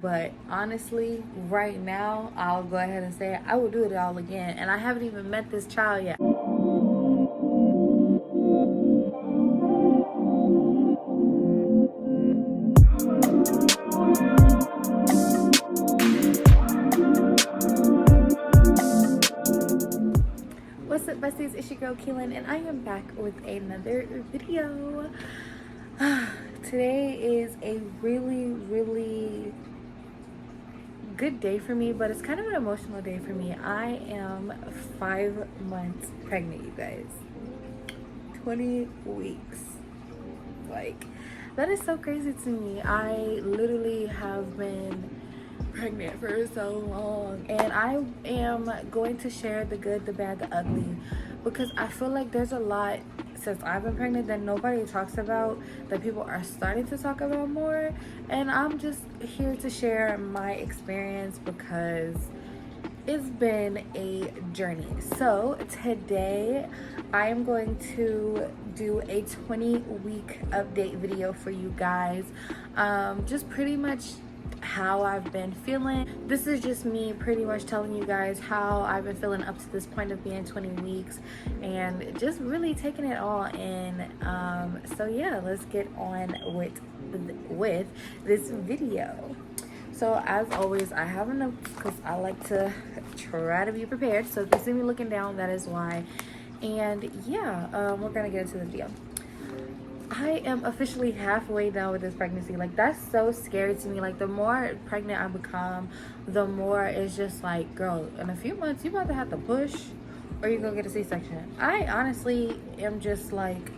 But honestly, right now, I'll go ahead and say it, I will do it all again. And I haven't even met this child yet. What's up, besties? It's your girl Keelan, and I am back with another video. Today is a really good day for me, but it's kind of an emotional day for me. I am 5 months pregnant, you guys. 20 weeks. Like, that is so crazy to me. I literally have been pregnant for so long, and I am going to share the good, the bad, the ugly, because I feel like there's a lot since I've been pregnant that nobody talks about, that people are starting to talk about more, and I'm just here to share my experience because it's been a journey. So today I am going to do a 20-week update video for you guys, just pretty much how I've been feeling. This is just me pretty much telling you guys how I've been feeling up to this point of being 20 weeks and just really taking it all in. So yeah, let's get on with this video. So as always, I have a note because I like to try to be prepared. So if you see me looking down, that is why. And yeah, we're gonna get into the video. I am officially halfway done with this pregnancy. Like, that's so scary to me. Like, the more pregnant I become, the more it's just like, girl, in a few months you about to have to push or you're gonna get a C-section. I honestly am just like,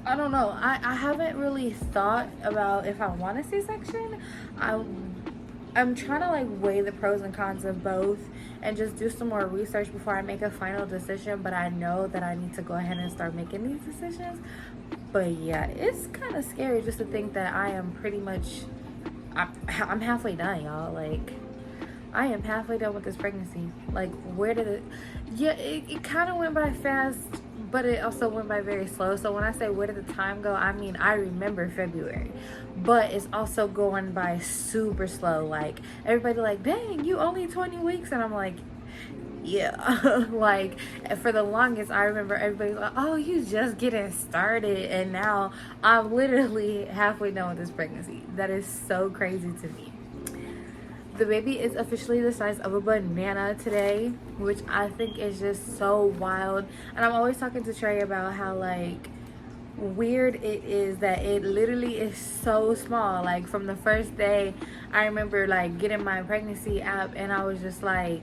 I don't know. I haven't really thought about if I want a C-section. I'm trying to like weigh the pros and cons of both and just do some more research before I make a final decision. But I know that I need to go ahead and start making these decisions. But yeah, it's kind of scary just to think that I am pretty much, I'm halfway done, y'all. Like, I am halfway done with this pregnancy. Like, where did it, yeah, it kind of went by fast, but it also went by very slow. So when I say where did the time go, I mean, I remember February, but it's also going by super slow. Like, everybody like, dang, you only 20 weeks. And I'm like, yeah. Like, for the longest, I remember everybody's like, oh, you just getting started. And now I'm literally halfway done with this pregnancy. That is so crazy to me. The baby is officially the size of a banana today, which I think is just so wild. And I'm always talking to Trey about how like weird it is that it literally is so small. Like, from the first day, I remember like getting my pregnancy app and I was just like,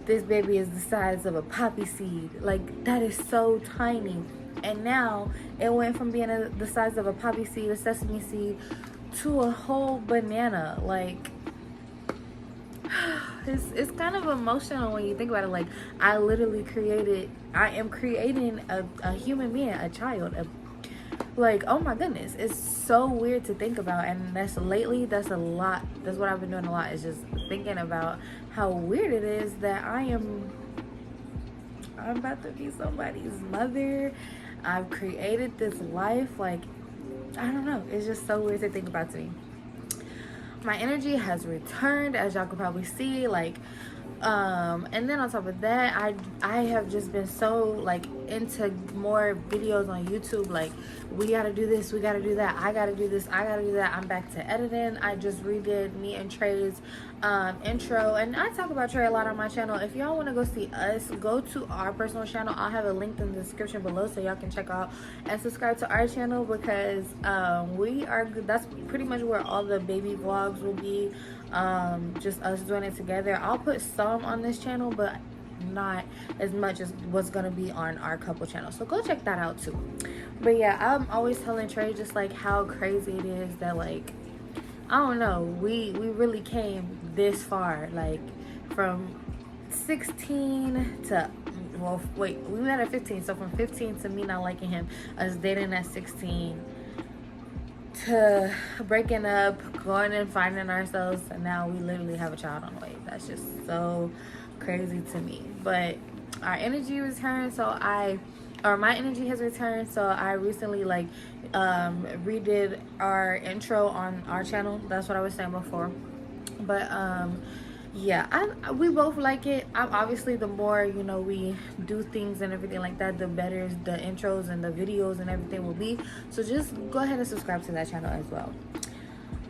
this baby is the size of a poppy seed. Like, that is so tiny. And now it went from being the size of a poppy seed, a sesame seed, to a whole banana. Like, it's kind of emotional when you think about it. Like, I am creating a human being, a child. Like, oh my goodness, it's so weird to think about. And that's a lot. That's what I've been doing a lot, is just thinking about how weird it is that I'm about to be somebody's mother. I've created this life. Like, I don't know, it's just so weird to think about to me. My energy has returned, as y'all can probably see. Like, and then on top of that, I have just been so like into more videos on YouTube. Like, we gotta do this, we gotta do that, I gotta do this, I gotta do that. I'm back to editing. I just redid me and Trey's intro, and I talk about Trey a lot on my channel. If y'all want to go see us, go to our personal channel. I'll have a link in the description below so y'all can check out and subscribe to our channel, because that's pretty much where all the baby vlogs will be, just us doing it together. I'll put some on this channel, but not as much as what's gonna be on our couple channel, so go check that out too. But yeah, I'm always telling Trey just like how crazy it is that, like, I don't know, we really came this far. Like, from 16 to, well, wait, we met at 15, so from 15 to me not liking him, us dating at 16, to breaking up, going and finding ourselves, and now we literally have a child on the way. That's just so crazy to me. But our energy returned, so I or my energy has returned. So I recently like redid our intro on our channel. That's what I was saying before. But yeah, we both like it. Obviously, the more, you know, we do things and everything like that, the better the intros and the videos and everything will be. So just go ahead and subscribe to that channel as well.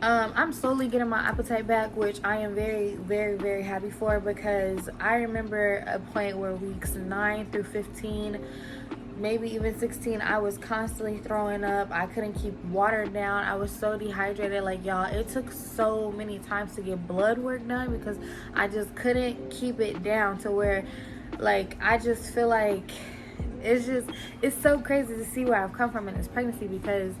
I'm slowly getting my appetite back, which I am very, very, very happy for, because I remember a point where weeks 9 through 15, maybe even 16, I was constantly throwing up. I couldn't keep water down. I was so dehydrated. Like, y'all, it took so many times to get blood work done because I just couldn't keep it down, to where, like, I just feel like it's so crazy to see where I've come from in this pregnancy, because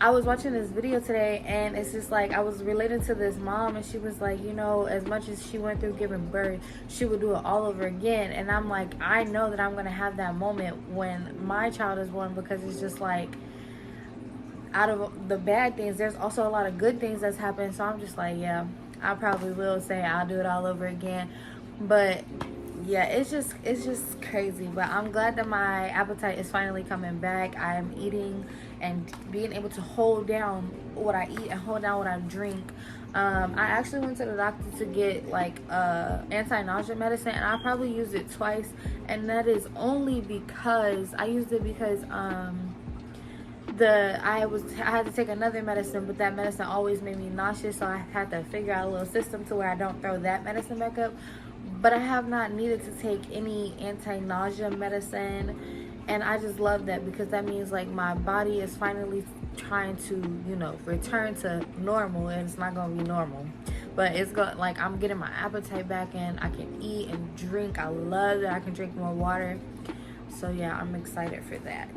I was watching this video today, and it's just like, I was relating to this mom, and she was like, you know, as much as she went through giving birth, she would do it all over again. And I'm like, I know that I'm gonna have that moment when my child is born, because it's just like, out of the bad things, there's also a lot of good things that's happened. So I'm just like, yeah, I probably will say I'll do it all over again. But yeah, it's just crazy. But I'm glad that my appetite is finally coming back. I am eating and being able to hold down what I eat and hold down what I drink. I actually went to the doctor to get like anti-nausea medicine, and I probably used it twice, and that is only because I used it because I had to take another medicine, but that medicine always made me nauseous, so I had to figure out a little system to where I don't throw that medicine back up. But I have not needed to take any anti-nausea medicine, and I just love that, because that means like my body is finally trying to, you know, return to normal. And it's not gonna be normal, but it's going, like, I'm getting my appetite back, and I can eat and drink. I love that I can drink more water. So yeah, I'm excited for that.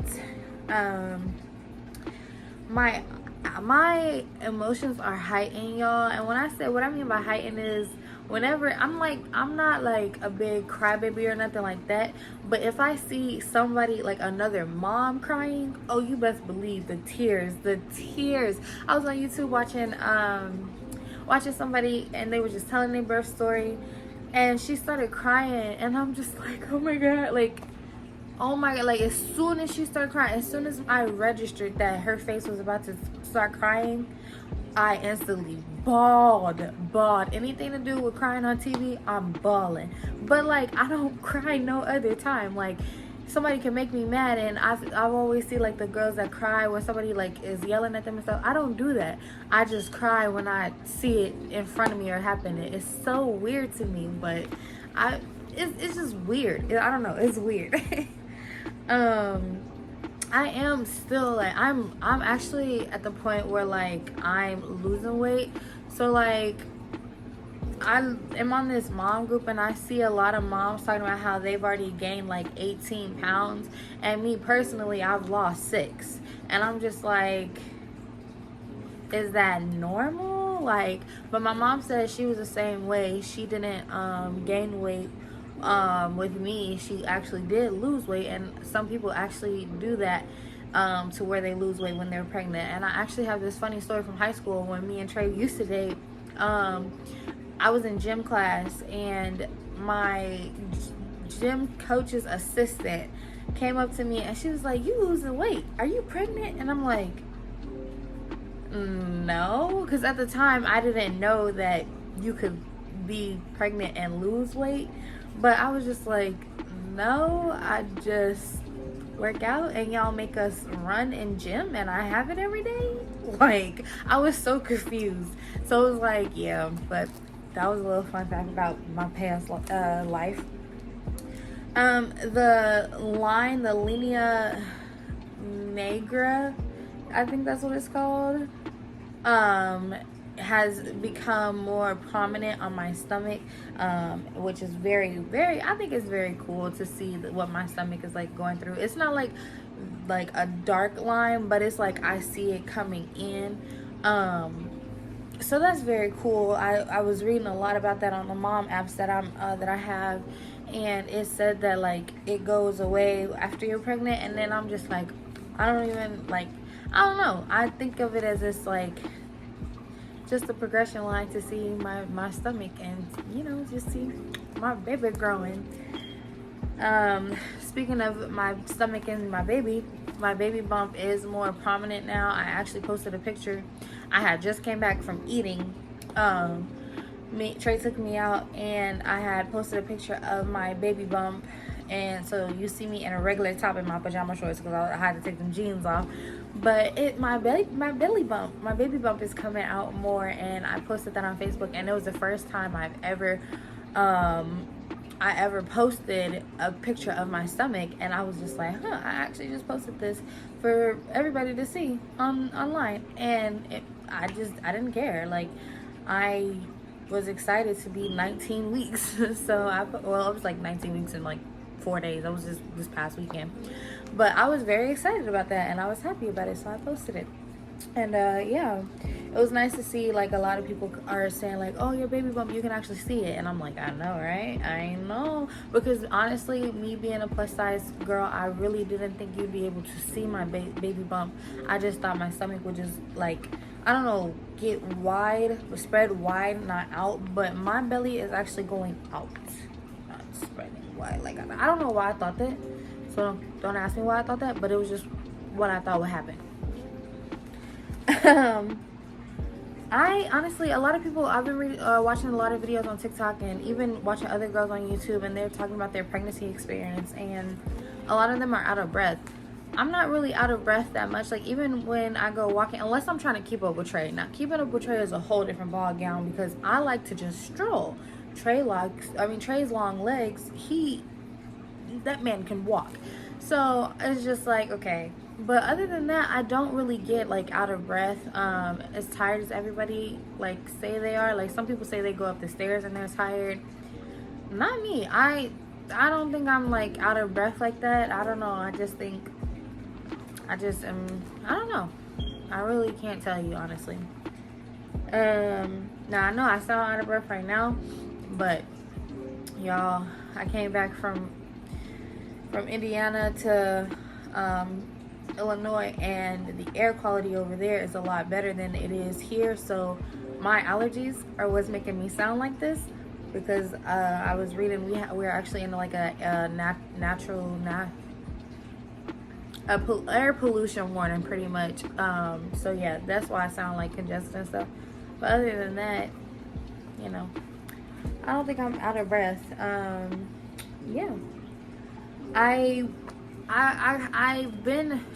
My emotions are heightened, y'all. And when I say, what I mean by heightened is, whenever I'm not like a big crybaby or nothing like that, but if I see somebody, like another mom crying, oh, you best believe the tears. I was on YouTube watching somebody, and they were just telling their birth story, and she started crying, and I'm just like, oh my god, like, oh my god, like, as soon as she started crying, as soon as I registered that her face was about to start crying, I instantly bawled. Anything to do with crying on TV, I'm bawling. But like, I don't cry no other time. Like, somebody can make me mad, and I've always see like the girls that cry when somebody like is yelling at them and stuff. I don't do that. I just cry when I see it in front of me or happening. It's so weird to me, but it's just weird. I don't know. It's weird. I am still like, I'm actually at the point where like I'm losing weight. So like, I am on this mom group, and I see a lot of moms talking about how they've already gained like 18 pounds, and me personally, I've lost 6, and I'm just like, is that normal? Like, but my mom said she was the same way. She didn't gain weight with me. She actually did lose weight, and some people actually do that to where they lose weight when they're pregnant. And I actually have this funny story from high school. When me and Trey used to date, I was in gym class, and my gym coach's assistant came up to me, and she was like, you losing weight, are you pregnant? And I'm like, no, because at the time I didn't know that you could be pregnant and lose weight. But I was just like, no, I just work out, and y'all make us run in gym, and I have it every day. Like, I was so confused. So it was like, yeah, but that was a little fun fact about my past life. The linea negra, I think that's what it's called, has become more prominent on my stomach, which is very, very, I think it's very cool to see what my stomach is like going through. It's not like a dark line, but it's like I see it coming in. So that's very cool. I was reading a lot about that on the mom apps that I have, and it said that like it goes away after you're pregnant. And then I'm just like, I don't know, I think of it as this like just a progression line to see my stomach, and you know, just see my baby growing. speaking of my stomach and my baby bump is more prominent now. I actually posted a picture. I had just came back from eating. Trey took me out, and I had posted a picture of my baby bump. And so you see me in a regular top in my pajama shorts because I had to take them jeans off. But my baby bump is coming out more, and I posted that on Facebook, and it was the first time I ever posted a picture of my stomach, and I was just like, I actually just posted this for everybody to see online, and I didn't care. Like, I was excited to be 19 weeks. So it was like 19 weeks in like 4 days. That was just this past weekend, but I was very excited about that, and I was happy about it, so I posted it. And yeah, it was nice to see, like, a lot of people are saying like, oh, your baby bump, you can actually see it. And I'm like, I know, right? I know, because honestly, me being a plus size girl, I really didn't think you'd be able to see my baby bump. I just thought my stomach would just, like, I don't know, get wide, spread wide, not out. But my belly is actually going out, not spreading wide. Like, I don't know why I thought that, so don't ask me why I thought that, but it was just what I thought would happen. I honestly, a lot of people, I've been watching a lot of videos on TikTok, and even watching other girls on YouTube, and they're talking about their pregnancy experience, and a lot of them are out of breath. I'm not really out of breath that much. Like, even when I go walking, unless I'm trying to keep up with Trey. Now, keeping up with Trey is a whole different ball gown, because I like to just stroll. Trey's long legs, that man can walk. So it's just like, okay. But other than that, I don't really get like out of breath, as tired as everybody like say they are. Like, some people say they go up the stairs and they're tired. Not me. I don't think I'm like out of breath like that. I don't know. I don't know. I really can't tell you, honestly. Now I know I sound out of breath right now, but y'all, I came back from Indiana to Illinois, and the air quality over there is a lot better than it is here. So my allergies are what's making me sound like this, because I was reading we're actually in like a air pollution warning, pretty much. So yeah, that's why I sound like congested and stuff. But other than that, you know, I don't think I'm out of breath. Yeah,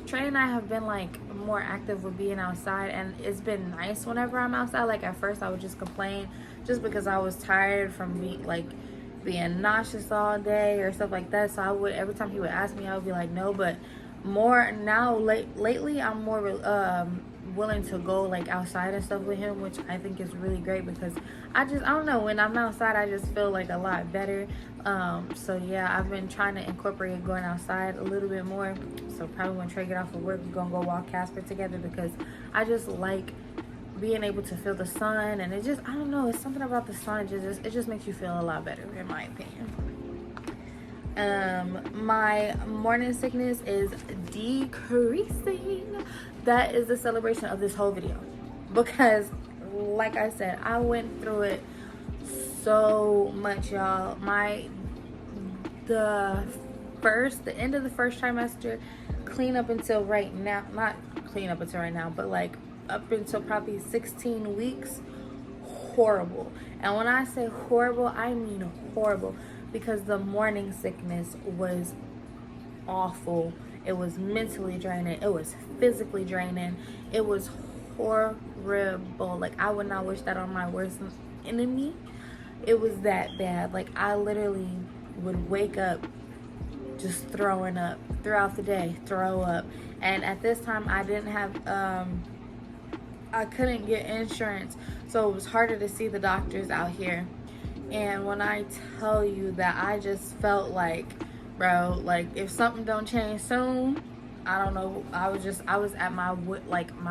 Trey and I have been like more active with being outside, and it's been nice whenever I'm outside. Like, at first I would just complain just because I was tired from being nauseous all day or stuff like that. So I would, every time he would ask me, I would be like, no. But more now, lately, I'm more willing to go like outside and stuff with him, which I think is really great, because I don't know, when I'm outside I just feel like a lot better. So yeah, I've been trying to incorporate going outside a little bit more. So probably when Trey get off of work, we're gonna go walk Casper together, because I just like being able to feel the sun, and it just, I don't know, it's something about the sun, it just makes you feel a lot better, in my opinion. My morning sickness is decreasing. That is the celebration of this whole video, because like I said, I went through it so much, y'all. The end of the first trimester, clean up until right now, not clean up until right now, but like up until probably 16 weeks, horrible. And when I say horrible, I mean horrible, because the morning sickness was awful. It was mentally draining. It was physically draining. It was horrible. Like, I would not wish that on my worst enemy. It was that bad. Like, I literally would wake up just throwing up throughout the day, throw up. And at this time, I didn't have, I couldn't get insurance, so it was harder to see the doctors out here. And when I tell you that, I just felt like, bro, like, if something don't change soon, I don't know. I was at my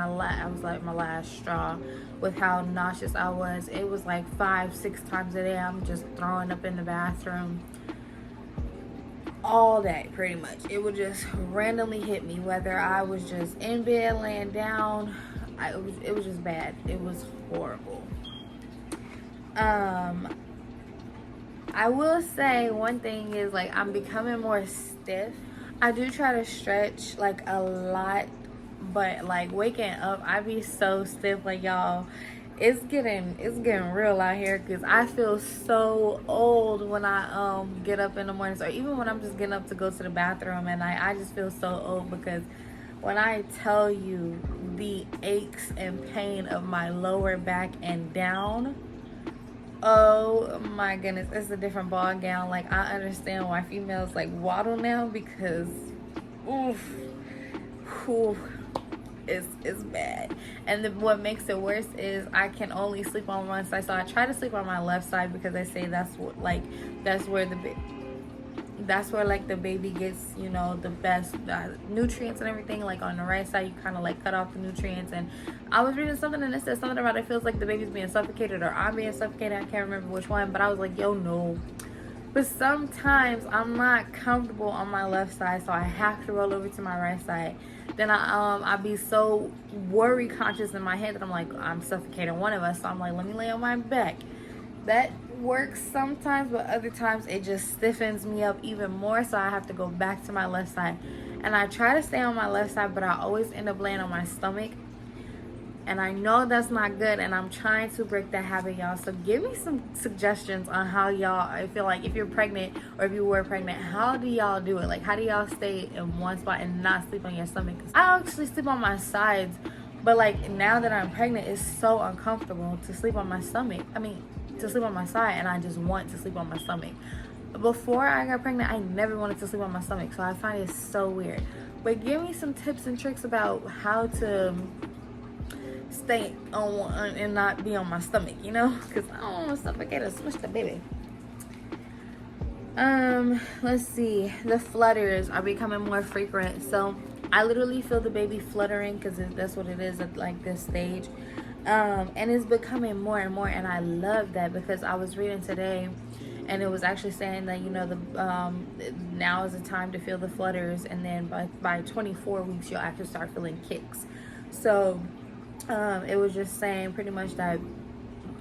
last straw with how nauseous I was. It was like 5-6 times a day I'm just throwing up in the bathroom all day, pretty much. It would just randomly hit me, whether I was just in bed, laying down. It was just bad. It was horrible. I will say one thing is, like, I'm becoming more stiff. I do try to stretch, like, a lot, but, like, waking up, I be so stiff. Like, y'all, it's getting real out here, because I feel so old when I get up in the mornings, or even when I'm just getting up to go to the bathroom at night. I just feel so old, because when I tell you the aches and pain of my lower back and down, oh my goodness, it's a different ball gown. Like, I understand why females like waddle now, because oof, oof, it's bad. And what makes it worse is I can only sleep on one side. So I try to sleep on my left side, because they say that's where like the baby gets, you know, the best nutrients and everything. Like, on the right side, you kind of like cut off the nutrients. And I was reading something, and it said something about it feels like the baby's being suffocated, or I'm being suffocated. I can't remember which one, but I was like, yo, no. But sometimes I'm not comfortable on my left side, so I have to roll over to my right side. Then I be so worry conscious in my head that I'm like, I'm suffocating one of us, so I'm like, let me lay on my back. That works sometimes, but other times it just stiffens me up even more, so I have to go back to my left side. And I try to stay on my left side, but I always end up laying on my stomach, and I know that's not good, and I'm trying to break that habit, y'all. So give me some suggestions on how y'all, I feel like, if you're pregnant, or if you were pregnant, how do y'all do it? Like, how do y'all stay in one spot and not sleep on your stomach? 'Cause I actually sleep on my sides, but like, now that I'm pregnant, it's so uncomfortable to sleep on my stomach. To sleep on my side, and I just want to sleep on my stomach. Before I got pregnant, I never wanted to sleep on my stomach, so I find it so weird. But give me some tips and tricks about how to stay on one and not be on my stomach, you know, because I don't want to suffocate or smush the baby. Let's see. The flutters are becoming more frequent, so I literally feel the baby fluttering, because that's what it is at like this stage. And it's becoming more and more, and I love that, because I was reading today, and it was actually saying that, you know, now is the time to feel the flutters, and then by 24 weeks you'll actually start feeling kicks. So it was just saying pretty much that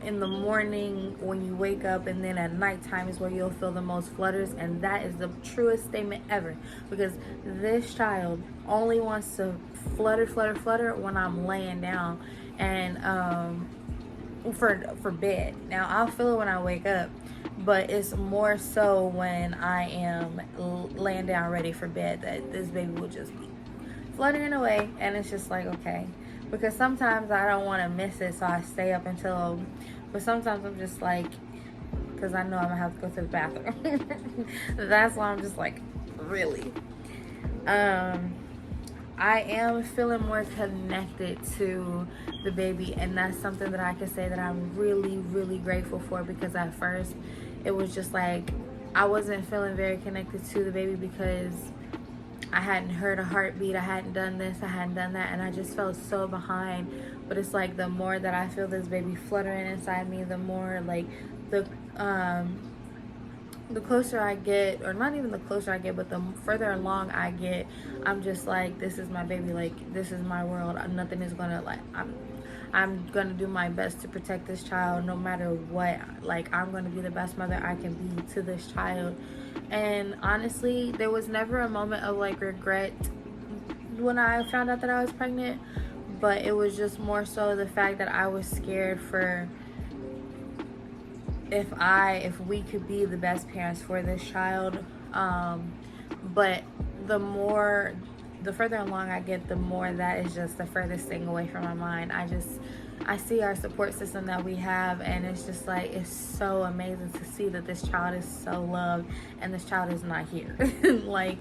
in the morning when you wake up, and then at nighttime is where you'll feel the most flutters. And that is the truest statement ever, because this child only wants to flutter when I'm laying down, and for bed. Now, I'll feel it when I wake up, but it's more so when I am laying down ready for bed that this baby will just be fluttering away. And it's just like, okay, because sometimes I don't want to miss it, so I stay up until, but sometimes I'm just like, because I know I'm gonna have to go to the bathroom. That's why I'm just like, really. I am feeling more connected to the baby, and that's something that I can say that I'm really, really grateful for, because at first it was just like I wasn't feeling very connected to the baby, because I hadn't heard a heartbeat, I hadn't done this, I hadn't done that, and I just felt so behind. But it's like, the more that I feel this baby fluttering inside me, the more like the closer I get, or not even the closer I get, but the further along I get, I'm just like, this is my baby, like, this is my world. Nothing is gonna, like, I'm gonna do my best to protect this child no matter what. Like, I'm gonna be the best mother I can be to this child. And honestly, there was never a moment of like regret when I found out that I was pregnant, but it was just more so the fact that I was scared for if we could be the best parents for this child. But the further along I get, the more that is just the furthest thing away from my mind. I see our support system that we have, and it's just like, it's so amazing to see that this child is so loved, and this child is not here. Like,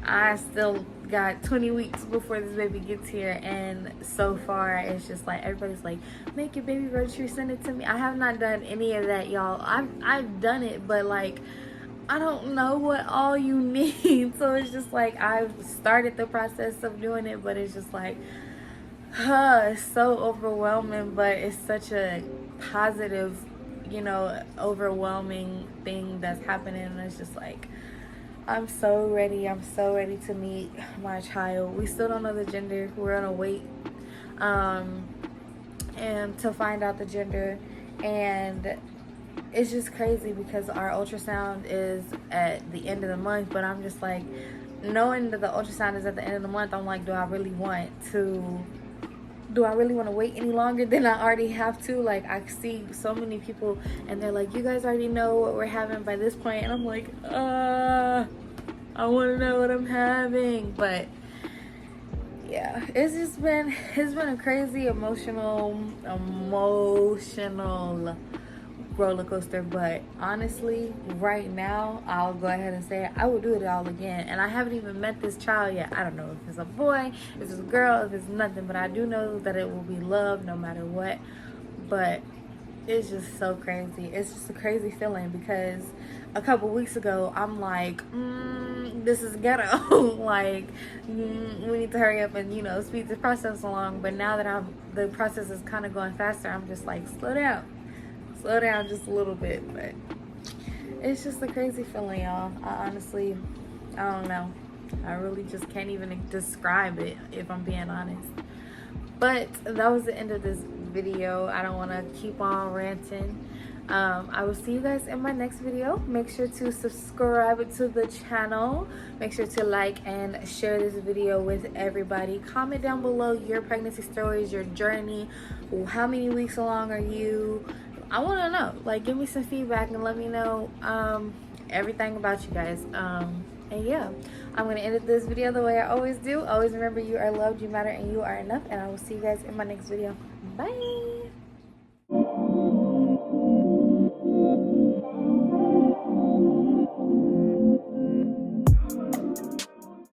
I still got 20 weeks before this baby gets here, and so far it's just like, everybody's like, make your baby registry, send it to me. I have not done any of that, y'all. I've done it, but like, I don't know what all you need. So it's just like, I've started the process of doing it, but it's just like, it's so overwhelming, but it's such a positive, you know, overwhelming thing that's happening. And it's just like, I'm so ready to meet my child. We still don't know the gender. We're gonna wait and to find out the gender. And it's just crazy because our ultrasound is at the end of the month, but I'm just like, knowing that the ultrasound is at the end of the month, I'm like, do I really want to wait any longer than I already have to? Like, I see so many people and they're like, you guys already know what we're having by this point, and I'm like, I want to know what I'm having. But yeah, it's been a crazy emotional roller coaster. But honestly, right now, I'll go ahead and say it, I will do it all again. And I haven't even met this child yet. I don't know if it's a boy, if it's a girl, if it's nothing, but I do know that it will be love no matter what. But it's just so crazy. It's just a crazy feeling because a couple weeks ago, I'm like, this is ghetto. Like, we need to hurry up and, speed the process along. But now that the process is kind of going faster, I'm just like, slow down just a little bit. But it's just a crazy feeling, y'all. I honestly, I don't know. I really just can't even describe it, if I'm being honest. But that was the end of this video. I don't want to keep on ranting. I will see you guys in my next video. Make sure to subscribe to the channel. Make sure to like and share this video with everybody. Comment down below your pregnancy stories, your journey. How many weeks along are you? I want to know. Like, give me some feedback and let me know everything about you guys. And yeah, I'm going to end this video the way I always do. Always remember, you are loved, you matter, and you are enough. And I will see you guys in my next video. Bye.